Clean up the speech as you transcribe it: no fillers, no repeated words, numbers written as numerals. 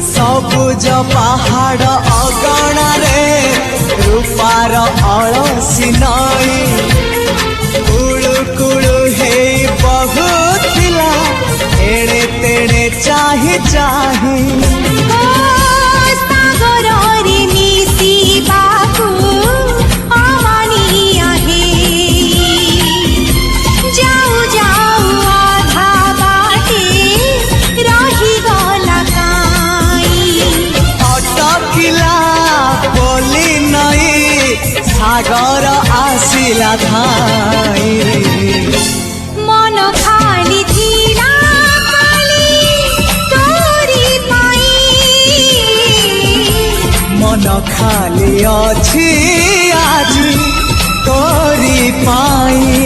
सबुज पहाड़ अगणारे रूपार अलसी नई कुळु कुळु हे बहुथिला एणे तेणे चाहि चाहि सागर आसिला धाई मन खाली थिला खाली तोरी पाई मन खाली अछि आजी तोरी पाई।